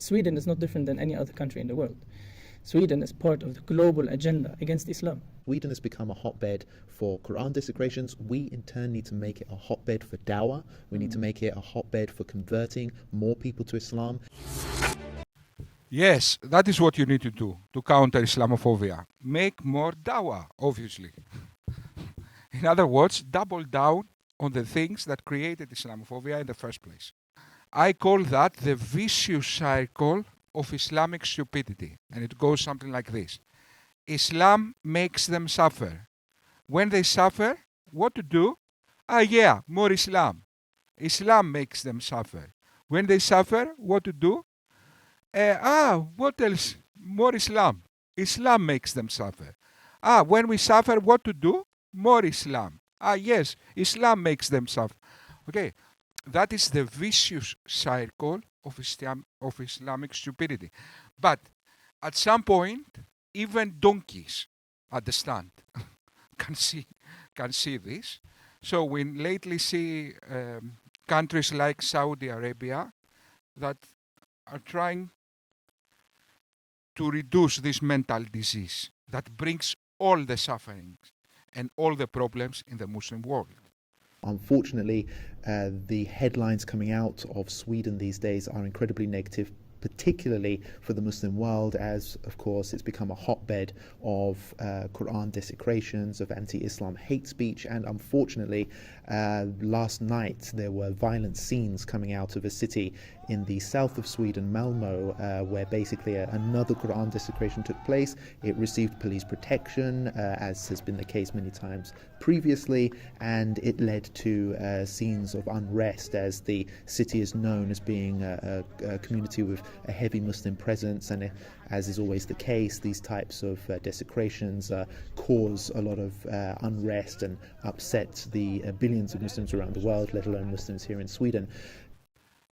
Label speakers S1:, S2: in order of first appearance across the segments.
S1: Sweden is not different than any other country in the world. Sweden is part of the global agenda against Islam.
S2: Sweden has become a hotbed for Quran desecrations. We in turn need to make it a hotbed for dawah. We need to make it a hotbed for converting more people to Islam.
S3: Yes, that is what you need to do to counter Islamophobia. Make more dawah, obviously. In other words, double down on the things that created Islamophobia in the first place. I call that the vicious cycle of Islamic stupidity. And it goes something like this. Islam makes them suffer. When they suffer, what to do? More Islam. Islam makes them suffer. When they suffer, what to do? What else? More Islam. Islam makes them suffer. When we suffer, what to do? More Islam. Yes, Islam makes them suffer. Okay, that is the vicious cycle of Islamic stupidity. But at some point, even donkeys understand, can see this. So we lately see countries like Saudi Arabia that are trying to reduce this mental disease that brings all the sufferings and all the problems in the Muslim world.
S2: Unfortunately, the headlines coming out of Sweden these days are incredibly negative, particularly for the Muslim world, as of course it's become a hotbed of Quran desecrations, of anti-Islam hate speech, and unfortunately last night there were violent scenes coming out of a city in the south of Sweden, Malmö, where basically another Quran desecration took place. It received police protection, as has been the case many times previously, and it led to scenes of unrest, as the city is known as being a community with a heavy Muslim presence, and as is always the case, these types of desecrations cause a lot of unrest and upset the billions of Muslims around the world, let alone Muslims here in Sweden.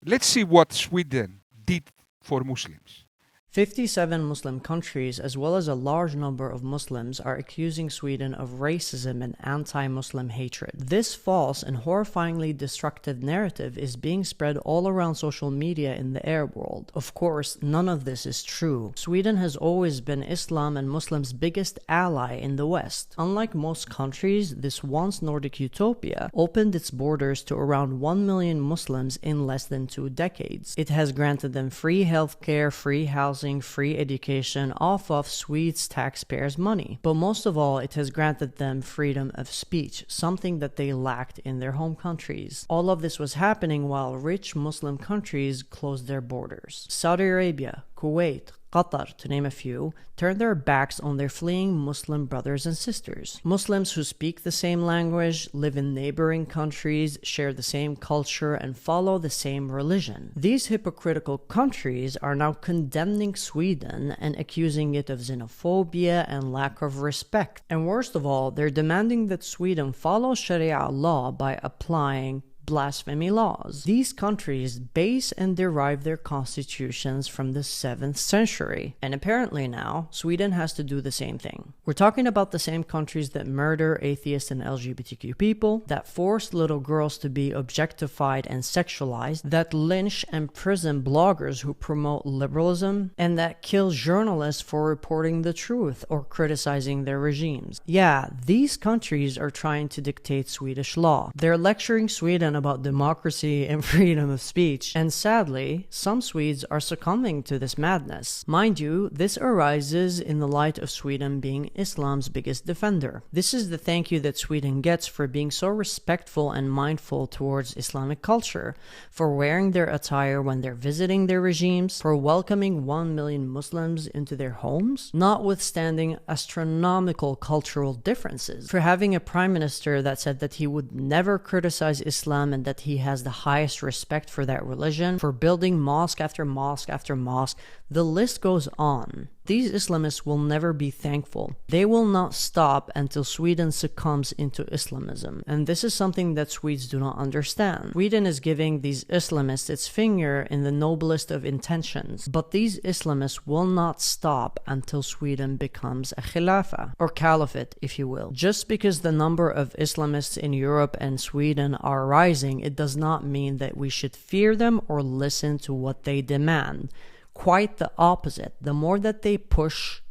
S3: Let's see what Sweden did for Muslims.
S4: 57 Muslim countries, as well as a large number of Muslims, are accusing Sweden of racism and anti-Muslim hatred. This false and horrifyingly destructive narrative is being spread all around social media in the Arab world. Of course, none of this is true. Sweden has always been Islam and Muslims' biggest ally in the West. Unlike most countries, this once Nordic utopia opened its borders to around 1 million Muslims in less than 2 decades. It has granted them free healthcare, free housing, free education off of Swedes' taxpayers' money. But most of all, it has granted them freedom of speech, something that they lacked in their home countries. All of this was happening while rich Muslim countries closed their borders. Saudi Arabia, Kuwait, Qatar, to name a few, turned their backs on their fleeing Muslim brothers and sisters. Muslims who speak the same language, live in neighboring countries, share the same culture, and follow the same religion. These hypocritical countries are now condemning Sweden and accusing it of xenophobia and lack of respect. And worst of all, they're demanding that Sweden follow Sharia law by applying blasphemy laws. These countries base and derive their constitutions from the 7th century, and apparently now Sweden has to do the same thing. We're talking about the same countries that murder atheists and LGBTQ people, that force little girls to be objectified and sexualized, that lynch and prison bloggers who promote liberalism, and that kill journalists for reporting the truth or criticizing their regimes. Yeah, these countries are trying to dictate Swedish law. They're lecturing Sweden about democracy and freedom of speech, and sadly, some Swedes are succumbing to this madness. Mind you, this arises in the light of Sweden being Islam's biggest defender. This is the thank you that Sweden gets for being so respectful and mindful towards Islamic culture, for wearing their attire when they're visiting their regimes, for welcoming 1 million Muslims into their homes, notwithstanding astronomical cultural differences, for having a prime minister that said that he would never criticize Islam and that he has the highest respect for that religion, for building mosque after mosque after mosque. The list goes on. These Islamists will never be thankful. They will not stop until Sweden succumbs into Islamism. And this is something that Swedes do not understand. Sweden is giving these Islamists its finger in the noblest of intentions. But these Islamists will not stop until Sweden becomes a khilafah, or caliphate, if you will. Just because the number of Islamists in Europe and Sweden are rising, it does not mean that we should fear them or listen to what they demand. Quite the opposite. The more that they push,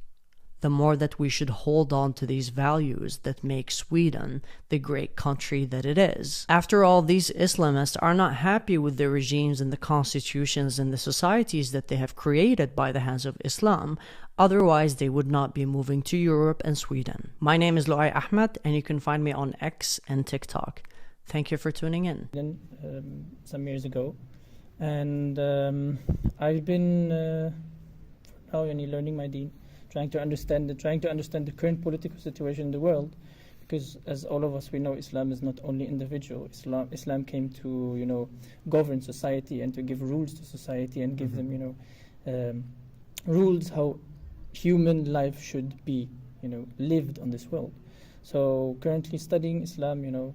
S4: the more that we should hold on to these values that make Sweden the great country that it is. After all, these Islamists are not happy with the regimes and the constitutions and the societies that they have created by the hands of Islam. Otherwise, they would not be moving to Europe and Sweden. My name is Luay Ahmed, and you can find me on X and TikTok. Thank you for tuning in.
S1: Some years ago, and I've been now learning my deen, trying to understand the current political situation in the world, because as all of us we know, Islam is not only individual. Islam came to govern society and to give rules to society and give them rules how human life should be lived on this world. So currently studying Islam,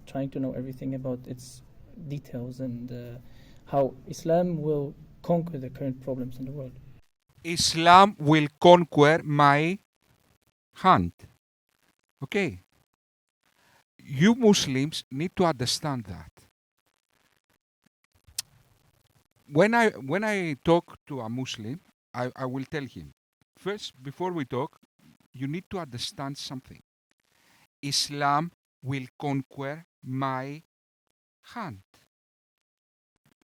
S1: trying to know everything about its details and how Islam will conquer the current problems in the world.
S3: Islam will conquer my hand. Okay? You Muslims need to understand that. When I talk to a Muslim, I will tell him, first, before we talk, you need to understand something. Islam will conquer my hand.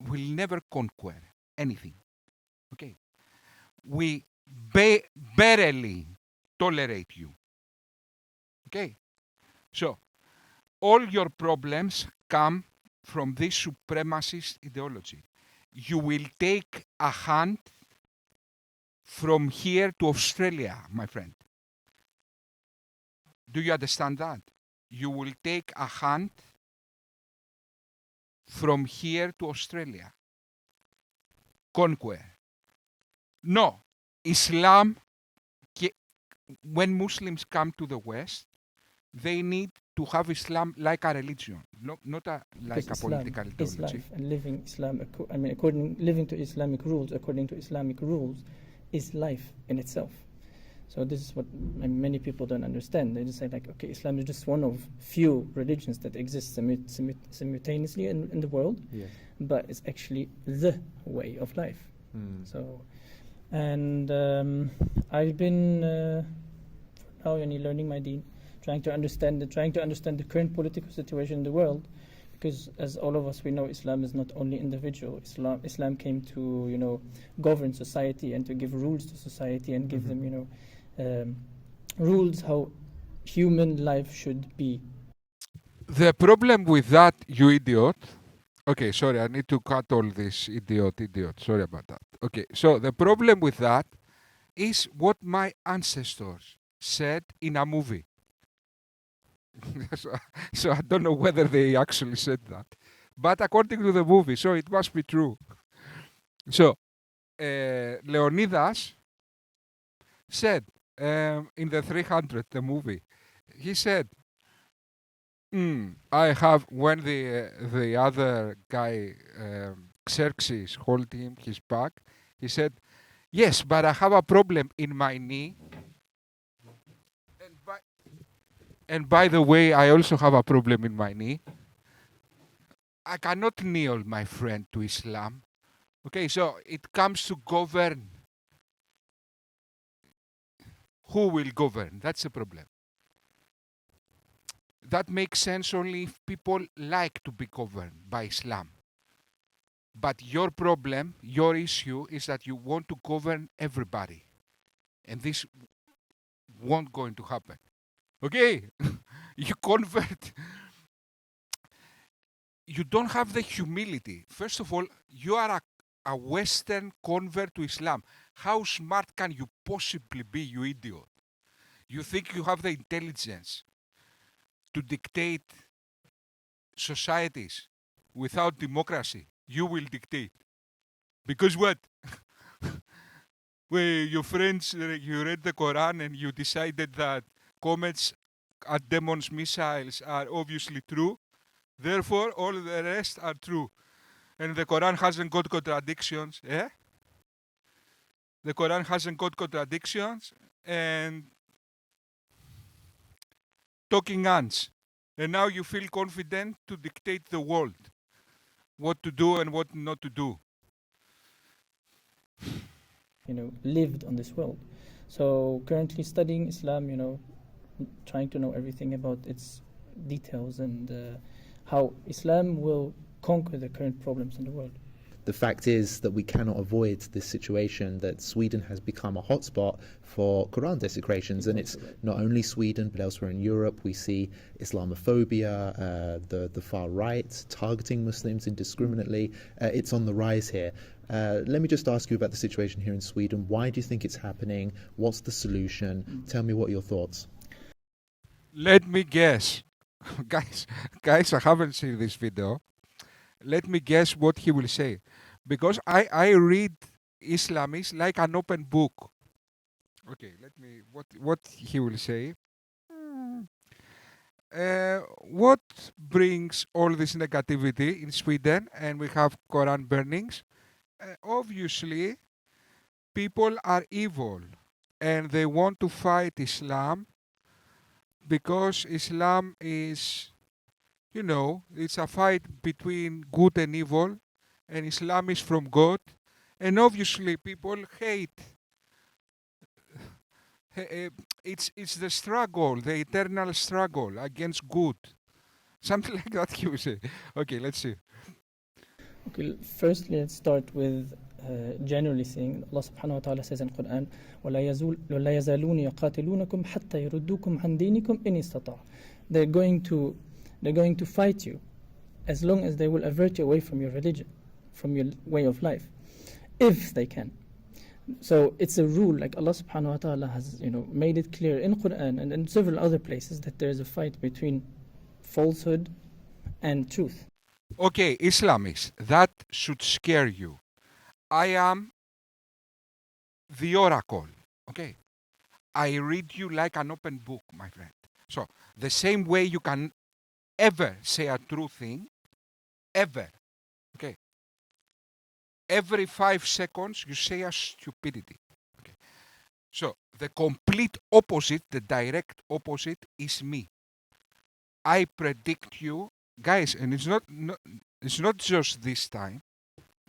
S3: Will never conquer anything. Okay? We barely tolerate you. Okay? So, all your problems come from this supremacist ideology. You will take a hand from here to Australia, my friend. Do you understand that? You will take a hand from here to Australia. Conquer. No, Islam, when Muslims come to the West, they need to have Islam like a religion, not like a political ideology.
S1: Is life, and living Islam, living to Islamic rules, according to Islamic rules, is life in itself. So this is what many people don't understand. They just say okay, Islam is just one of few religions that exist simultaneously in the world, yes. But it's actually the way of life. So. And I've been now learning my deen, trying to understand the current political situation in the world, because as all of us we know, Islam is not only individual. Islam came to govern society and to give rules to society and give them rules how human life should be.
S3: The problem with that, you idiot. Okay, sorry, I need to cut all this idiot. Sorry about that. Okay, so the problem with that is what my ancestors said in a movie. So I don't know whether they actually said that. But according to the movie, so it must be true. So, Leonidas said in the 300, the movie, he said, I have, when the other guy, Xerxes, hold him his back, he said, yes, but I have a problem in my knee. And by the way, I also have a problem in my knee. I cannot kneel, my friend, to Islam. Okay, so it comes to govern. Who will govern? That's the problem. That makes sense only if people like to be governed by Islam. But your problem, your issue, is that you want to govern everybody. And this won't going to happen. Okay? You convert. You don't have the humility. First of all, you are a Western convert to Islam. How smart can you possibly be, you idiot? You think you have the intelligence to dictate societies without democracy? You will dictate. Because what? Well, your friends, you read the Quran and you decided that comets at demons' missiles are obviously true. Therefore, all the rest are true. And the Quran hasn't got contradictions. Eh? The Quran hasn't got contradictions and talking ants. And now you feel confident to dictate the world what to do and what not to do.
S1: lived on this world. So currently studying Islam, trying to know everything about its details and how Islam will conquer the current problems in the world.
S2: The fact is that we cannot avoid this situation that Sweden has become a hotspot for Quran desecrations, and it's not only Sweden but elsewhere in Europe. We see Islamophobia, the far right targeting Muslims indiscriminately. It's on the rise here. Let me just ask you about the situation here in Sweden. Why do you think it's happening? What's the solution? Tell me what are your thoughts.
S3: Let me guess. guys, I haven't seen this video. Let me guess what he will say. Because I read Islamist like an open book. Okay, let me, what he will say. What brings all this negativity in Sweden, and we have Quran burnings? Obviously, people are evil and they want to fight Islam because Islam is, it's a fight between good and evil, and Islam is from God, and obviously people hate. It's the struggle, the eternal struggle against good. Something like that he will say. Okay, let's see.
S1: Okay, firstly, let's start with generally saying Allah subhanahu wa ta'ala says in Quran, وَلَا يَزَالُونَ يَقَاتِلُونَكُمْ حَتَّى يَرُدُّوكُمْ عَنْ دِينِكُمْ إِنِ اسْتَطَاعُوا. They're going to fight you as long as they will avert you away from your religion, from your way of life, if they can. So it's a rule, like Allah subhanahu wa ta'ala has made it clear in Quran and in several other places that there is a fight between falsehood and truth.
S3: Okay, Islamists, that should scare you. I am the oracle, okay? I read you like an open book, my friend. So, the same way you can ever say a true thing, ever, okay? Every 5 seconds, you say a stupidity, okay? So, the complete opposite, the direct opposite is me. I predict you, guys, and it's not just this time,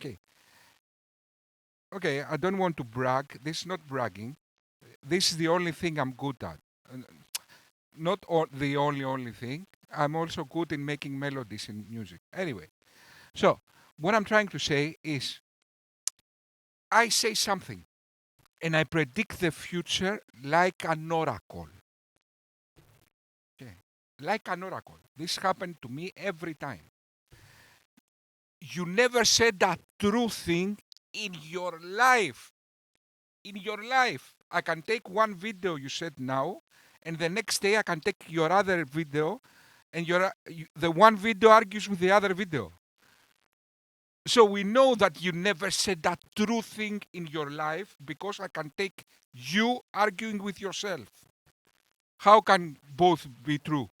S3: okay? Okay, I don't want to brag. This is not bragging. This is the only thing I'm good at. Not the only thing. I'm also good in making melodies in music. Anyway, so what I'm trying to say is I say something and I predict the future like an oracle. Okay, like an oracle. This happened to me every time. You never said that true thing in your life. In your life. I can take one video you said now, and the next day I can take your other video, and the one video argues with the other video. So we know that you never said that true thing in your life because I can take you arguing with yourself. How can both be true?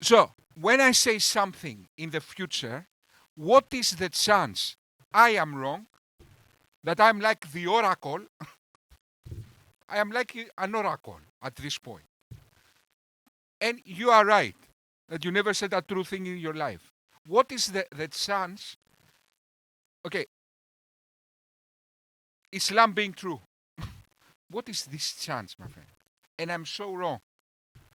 S3: So when I say something in the future, what is the chance I am wrong, that I'm like the oracle? I am like an oracle at this point. And you are right, that you never said a true thing in your life. What is the chance? Okay, Islam being true. What is this chance, my friend? And I'm so wrong.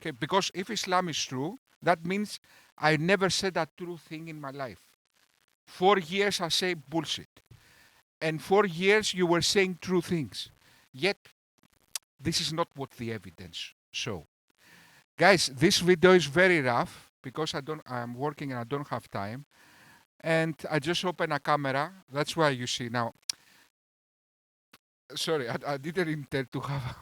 S3: Okay, because if Islam is true, that means I never said a true thing in my life. 4 years I say bullshit. And 4 years you were saying true things. Yet, this is not what the evidence show. Guys, this video is very rough because I'm working and I don't have time. And I just open a camera. That's why you see now. Sorry, I didn't intend to have.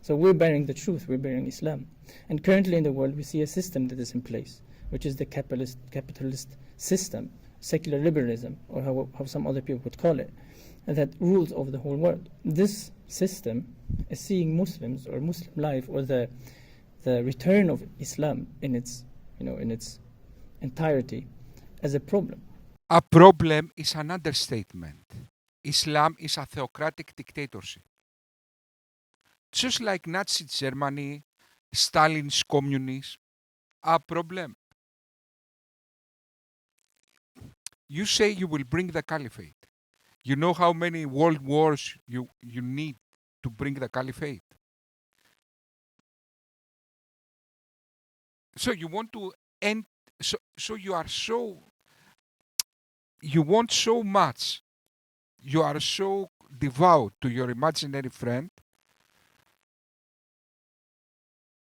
S1: So we're bearing the truth, we're bearing Islam. And currently in the world we see a system that is in place, which is the capitalist system, secular liberalism, or how some other people would call it, that rules over the whole world. This system is seeing Muslims or Muslim life or the return of Islam in its entirety as a problem.
S3: A problem is an understatement. Islam is a theocratic dictatorship. Just like Nazi Germany, Stalin's communism, a problem. You say you will bring the caliphate. You know how many world wars you need to bring the caliphate? So you want to end, so you are so, you want so much, you are so devout to your imaginary friend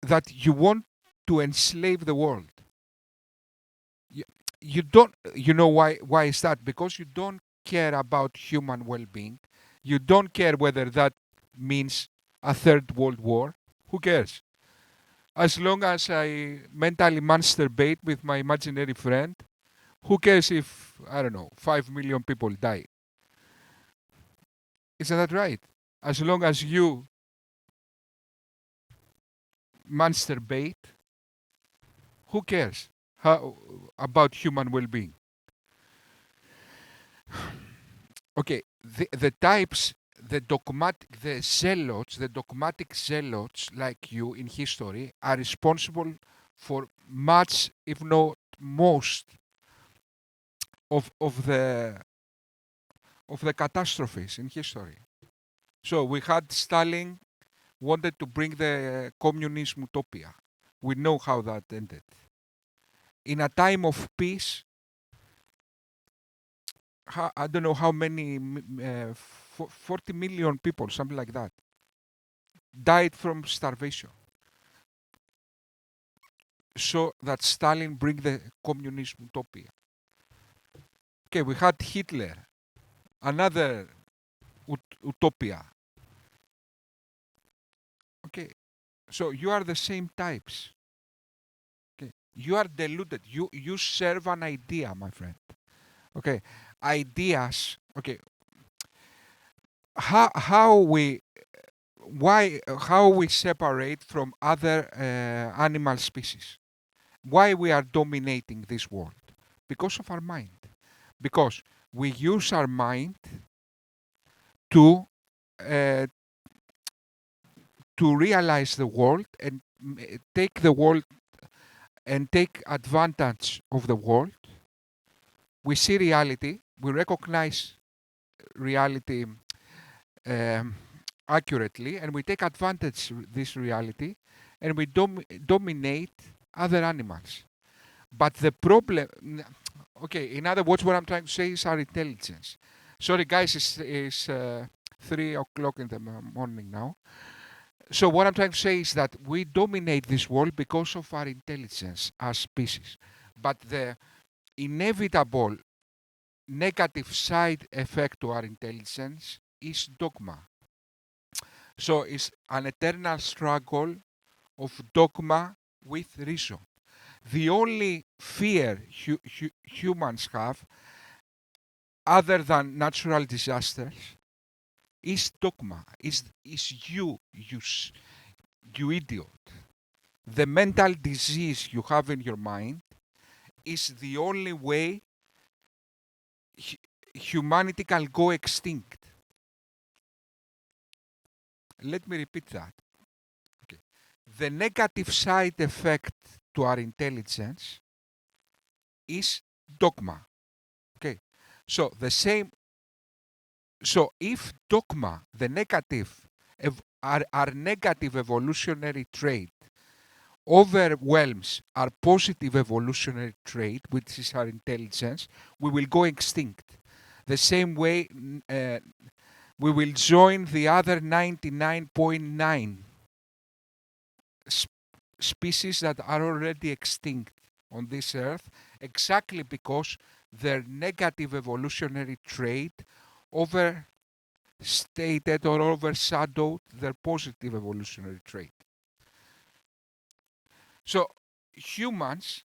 S3: that you want to enslave the world. You don't, you know why is that? Because you don't care about human well-being. You don't care whether that means a third world war. Who cares? As long as I mentally masturbate with my imaginary friend, who cares if, I don't know, 5 million people die? Isn't that right? As long as you masturbate, who cares about human well-being? Okay, the types, the dogmatic zealots like you in history are responsible for much, if not most, of the catastrophes in history. So we had Stalin wanted to bring the communism utopia. We know how that ended. In a time of peace, I don't know how many, 40 million people, something like that, died from starvation. So that Stalin bring the communism utopia. Okay, we had Hitler, another utopia. Okay, so you are the same types. Okay, you are deluded. You serve an idea, my friend. Okay, ideas. Okay, how we separate from other animal species? Why we are dominating this world? Because of our mind. Because we use our mind to realize the world and take the world and take advantage of the world. We see reality. We recognize reality accurately, and we take advantage of this reality, and we dominate other animals. But the problem, okay, in other words, what I'm trying to say is our intelligence. Sorry, guys, it's 3 o'clock in the morning now. So what I'm trying to say is that we dominate this world because of our intelligence as species. But the inevitable negative side effect to our intelligence is dogma. So it's an eternal struggle of dogma with reason. The only fear humans have, other than natural disasters, is dogma. Is you idiot. The mental disease you have in your mind is the only way humanity can go extinct. Let me repeat that. Okay. The negative side effect to our intelligence is dogma. Okay. So the same. So if dogma, the negative, our negative evolutionary trait overwhelms our positive evolutionary trait, which is our intelligence, we will go extinct. The same way we will join the other 99.9 species that are already extinct on this earth, exactly because their negative evolutionary trait overstated or overshadowed their positive evolutionary trait. So humans,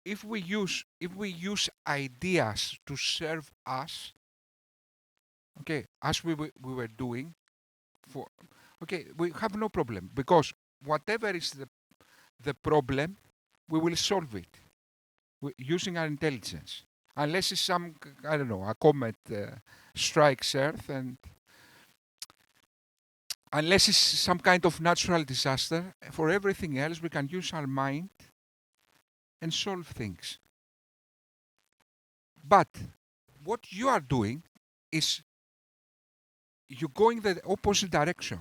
S3: if we use ideas to serve us, okay, as we were doing, okay, we have no problem, because whatever is the problem, we will solve it using our intelligence. Unless it's some, I don't know, a comet strikes Earth, and unless it's some kind of natural disaster, for everything else we can use our mind and solve things. But what you are doing is you're going the opposite direction.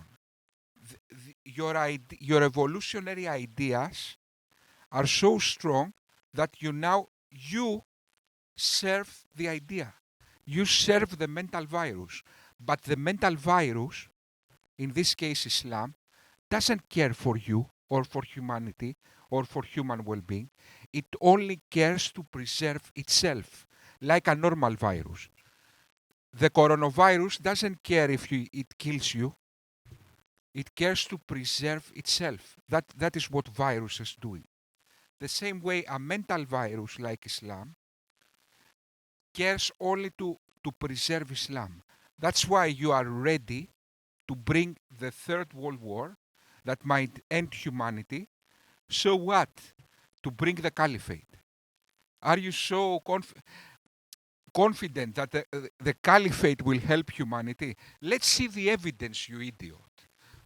S3: Your evolutionary ideas are so strong that you serve the idea. You serve the mental virus. But the mental virus, in this case Islam, doesn't care for you or for humanity or for human well-being. It only cares to preserve itself, like a normal virus. The coronavirus doesn't care if it kills you. It cares to preserve itself. That is what viruses doing. The same way a mental virus like Islam cares only to preserve Islam. That's why you are ready to bring the Third World War that might end humanity. So what? To bring the caliphate. Are you so confident that the caliphate will help humanity? Let's see the evidence, you idiot.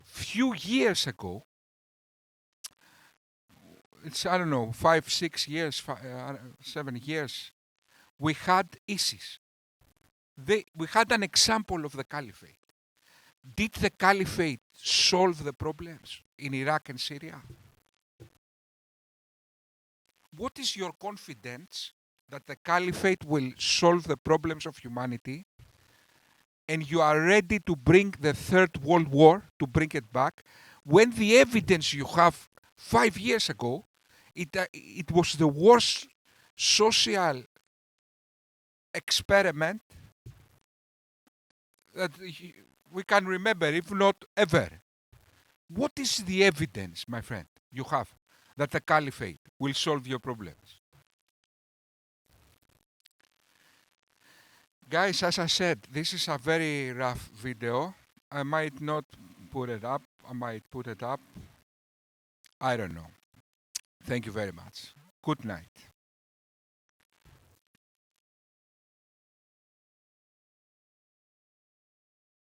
S3: Few years ago, it's, I don't know, 5, 6 years, 7 years, we had ISIS. We had an example of the caliphate. Did the caliphate solve the problems in Iraq and Syria? What is your confidence that the caliphate will solve the problems of humanity, and you are ready to bring the Third World War, to bring it back, when the evidence you have 5 years ago, it was the worst social experiment that we can remember, if not ever. What is the evidence, my friend, you have that the caliphate will solve your problems? Guys, as I said, this is a very rough video. I might not put it up. I might put it up. I don't know. Thank you very much. Good night.